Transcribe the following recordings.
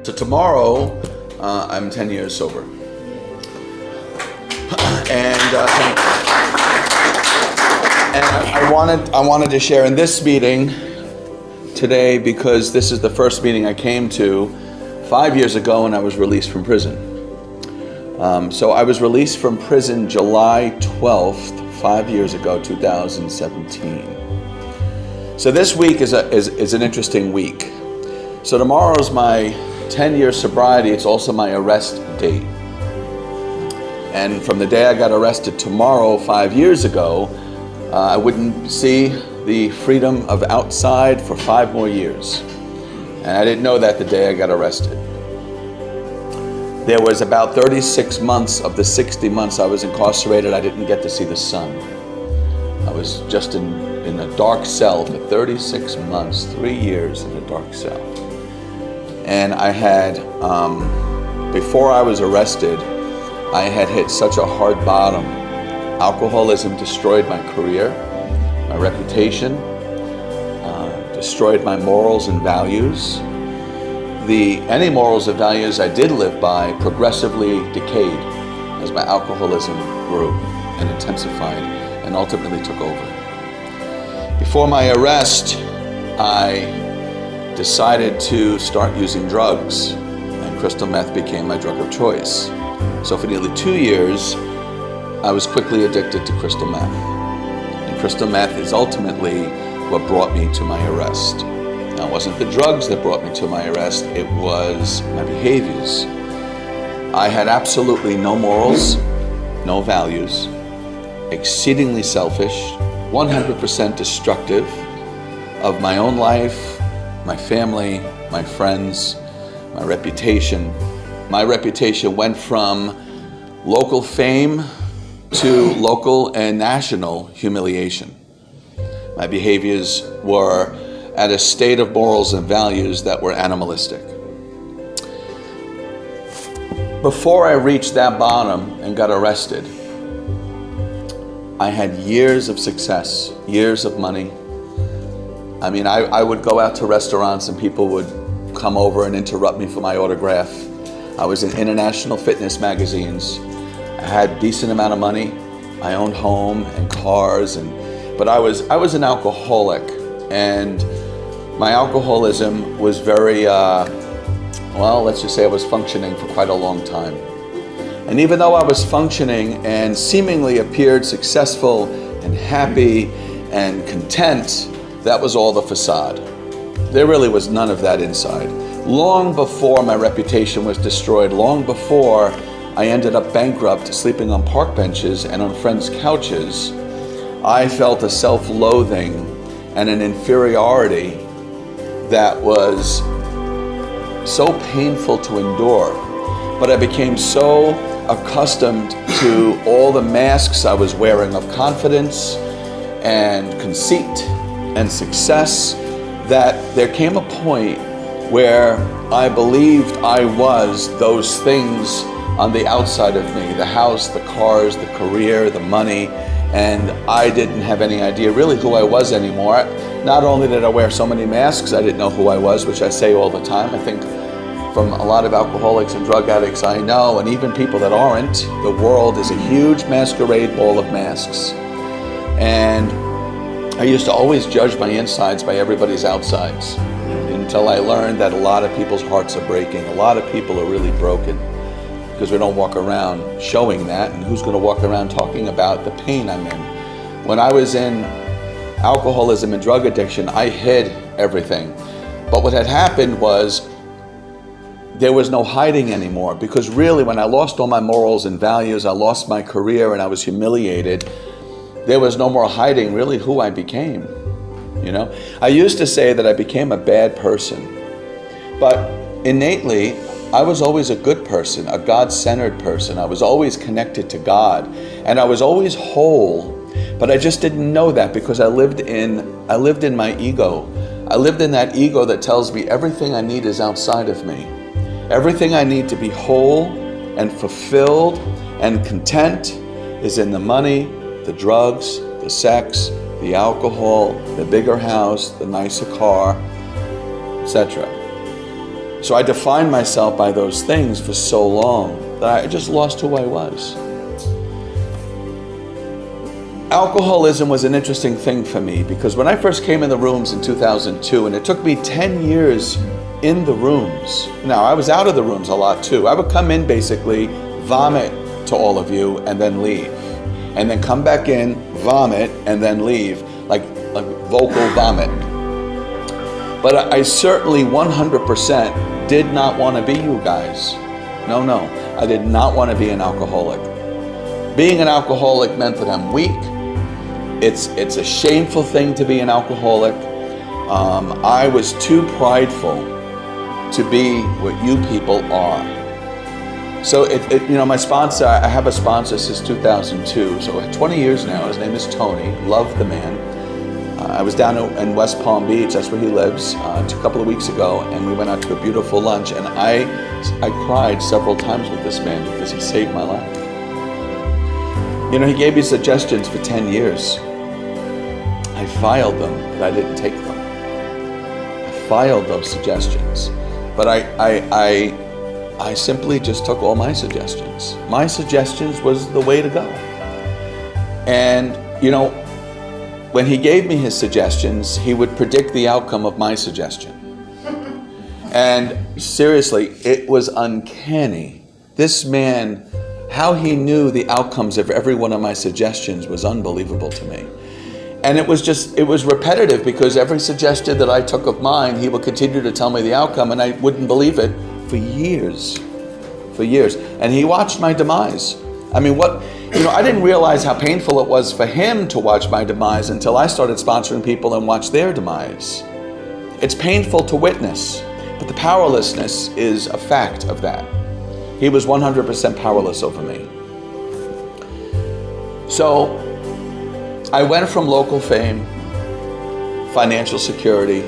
So tomorrow, I'm 10 years sober. And I wanted to share in this meeting today because this is the first meeting I came to 5 years ago when I was released from prison. So I was released from prison July 12th, 5 years ago, 2017. So this week is an interesting week. So tomorrow's my 10-year sobriety. It's also my arrest date. And from the day I got arrested tomorrow, 5 years ago, I wouldn't see the freedom of outside for 5 more years. And I didn't know that the day I got arrested. There was about 36 months of the 60 months I was incarcerated, I didn't get to see the sun. I was just in a dark cell for 36 months, 3 years in a dark cell. And I had, before I was arrested, I had hit such a hard bottom. Alcoholism destroyed my career, my reputation, destroyed my morals and values. Any morals and values I did live by progressively decayed as my alcoholism grew and intensified and ultimately took over. Before my arrest, I decided to start using drugs, and crystal meth became my drug of choice. So for nearly 2 years, I was quickly addicted to crystal meth. And crystal meth is ultimately what brought me to my arrest. Now, it wasn't the drugs that brought me to my arrest, it was my behaviors. I had absolutely no morals, no values, exceedingly selfish, 100% destructive of my own life, my family, my friends, my reputation. My reputation went from local fame to local and national humiliation. My behaviors were at a state of morals and values that were animalistic. Before I reached that bottom and got arrested, I had years of success, years of money. I mean, I would go out to restaurants and people would come over and interrupt me for my autograph. I was in international fitness magazines. I had a decent amount of money. I owned home and cars, but I was an alcoholic, and my alcoholism was very, let's just say I was functioning for quite a long time. And even though I was functioning and seemingly appeared successful and happy and content, that was all the facade. There really was none of that inside. Long before my reputation was destroyed, long before I ended up bankrupt, sleeping on park benches and on friends' couches, I felt a self-loathing and an inferiority that was so painful to endure. But I became so accustomed to all the masks I was wearing of confidence and conceit and success that there came a point where I believed I was those things on the outside of me, the house, the cars, the career, the money, and I didn't have any idea really who I was anymore. Not only did I wear so many masks, I didn't know who I was, which I say all the time. I think from a lot of alcoholics and drug addicts I know, and even people that aren't, the world is a huge masquerade ball of masks. And I used to always judge my insides by everybody's outsides, until I learned that a lot of people's hearts are breaking. A lot of people are really broken because we don't walk around showing that, and who's going to walk around talking about the pain I'm in? When I was in alcoholism and drug addiction, I hid everything. But what had happened was there was no hiding anymore, because really when I lost all my morals and values, I lost my career and I was humiliated, there was no more hiding really who I became. You know, I used to say that I became a bad person, but innately I was always a good person, a God-centered person. I was always connected to God, and I was always whole, but I just didn't know that because I lived in my ego. I lived in that ego that tells me everything I need is outside of me. Everything I need to be whole and fulfilled and content is in the money, the drugs, the sex, the alcohol, the bigger house, the nicer car, etc. So I defined myself by those things for so long that I just lost who I was. Alcoholism was an interesting thing for me because when I first came in the rooms in 2002, and it took me 10 years in the rooms. Now, I was out of the rooms a lot too. I would come in basically, vomit to all of you, and then leave. And then come back in, vomit, and then leave, like vocal vomit. But I certainly 100% did not want to be you guys. No, I did not want to be an alcoholic. Being an alcoholic meant that I'm weak. It's a shameful thing to be an alcoholic. I was too prideful to be what you people are. So my sponsor, I have a sponsor since 2002, so 20 years now. His name is Tony. Love the man. I was down in West Palm Beach, that's where he lives, a couple of weeks ago, and we went out to a beautiful lunch, and I cried several times with this man because he saved my life. He gave me suggestions for 10 years. I filed them, but I didn't take them. I filed those suggestions, but I simply just took all my suggestions. My suggestions was the way to go. And, when he gave me his suggestions, he would predict the outcome of my suggestion. And seriously, it was uncanny. This man, how he knew the outcomes of every one of my suggestions was unbelievable to me. And it was repetitive because every suggestion that I took of mine, he would continue to tell me the outcome, and I wouldn't believe it for years. And he watched my demise. I mean, I didn't realize how painful it was for him to watch my demise until I started sponsoring people and watched their demise. It's painful to witness, but the powerlessness is a fact of that. He was 100% powerless over me. So I went from local fame, financial security.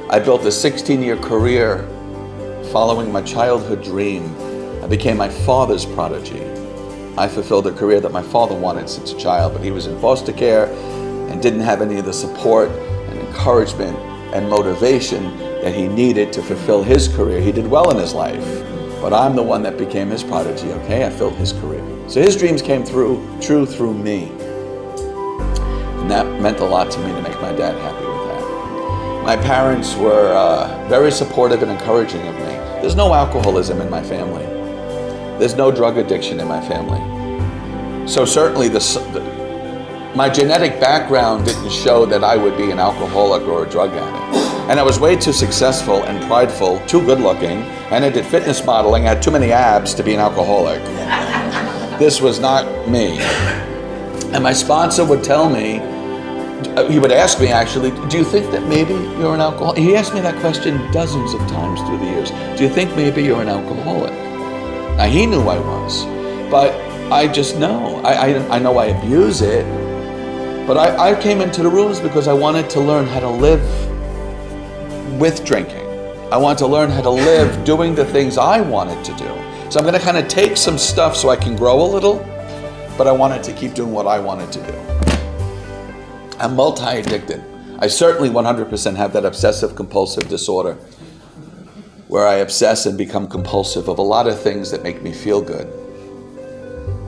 I built a 16-year career following my childhood dream. I became my father's prodigy. I fulfilled a career that my father wanted since a child, but he was in foster care and didn't have any of the support and encouragement and motivation that he needed to fulfill his career. He did well in his life, but I'm the one that became his prodigy, okay? I filled his career. So his dreams came true through me. And that meant a lot to me to make my dad happy with that. My parents were very supportive and encouraging of me. There's no alcoholism in my family. There's no drug addiction in my family. So certainly my genetic background didn't show that I would be an alcoholic or a drug addict. And I was way too successful and prideful, too good looking, and I did fitness modeling. I had too many abs to be an alcoholic. This was not me. And my sponsor would tell me, he would ask me actually, do you think that maybe you're an alcoholic? He asked me that question dozens of times through the years. Do you think maybe you're an alcoholic? Now he knew I was, but I just know. I know I abuse it, but I came into the rooms because I wanted to learn how to live with drinking. I wanted to learn how to live doing the things I wanted to do. So I'm going to kind of take some stuff so I can grow a little, but I wanted to keep doing what I wanted to do. I'm multi-addicted. I certainly 100% have that obsessive compulsive disorder where I obsess and become compulsive of a lot of things that make me feel good.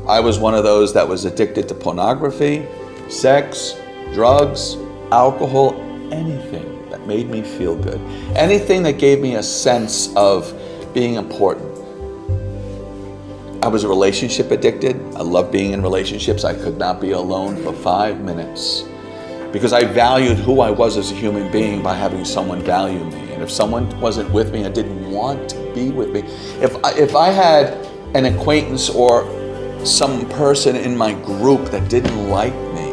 I was one of those that was addicted to pornography, sex, drugs, alcohol, anything that made me feel good. Anything that gave me a sense of being important. I was relationship addicted. I loved being in relationships. I could not be alone for 5 minutes because I valued who I was as a human being by having someone value me. And if someone wasn't with me, I didn't want to be with me. If I had an acquaintance or some person in my group that didn't like me,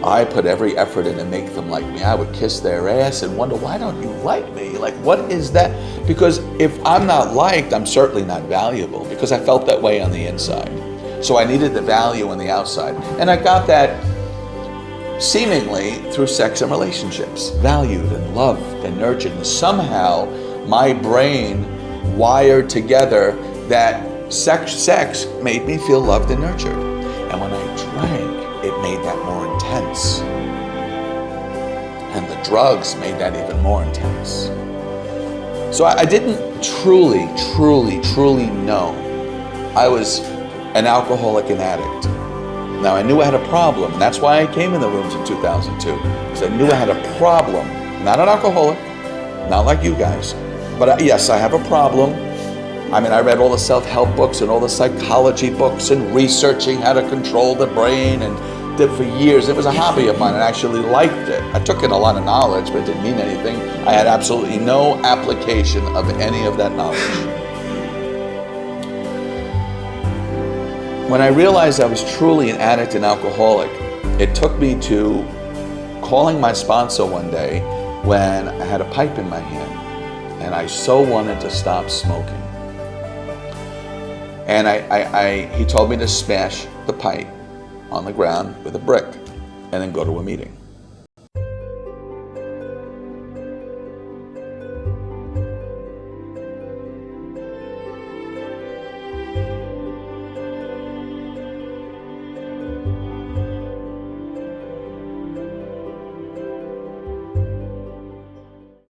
I put every effort in to make them like me. I would kiss their ass and wonder, why don't you like me? Like, what is that? Because if I'm not liked, I'm certainly not valuable because I felt that way on the inside. So I needed the value on the outside. And I got that seemingly through sex and relationships, valued and loved and nurtured. And somehow my brain wired together that sex made me feel loved and nurtured. And when I drank, it made that more intense. And the drugs made that even more intense. So I didn't truly know I was an alcoholic and addict. Now, I knew I had a problem, and that's why I came in the rooms in 2002, because I knew I had a problem. Not an alcoholic, not like you guys, but yes, I have a problem. I mean, I read all the self-help books and all the psychology books and researching how to control the brain and did for years. It was a hobby of mine and I actually liked it. I took in a lot of knowledge, but it didn't mean anything. I had absolutely no application of any of that knowledge. When I realized I was truly an addict and alcoholic, it took me to calling my sponsor one day when I had a pipe in my hand and I so wanted to stop smoking. And he told me to smash the pipe on the ground with a brick and then go to a meeting.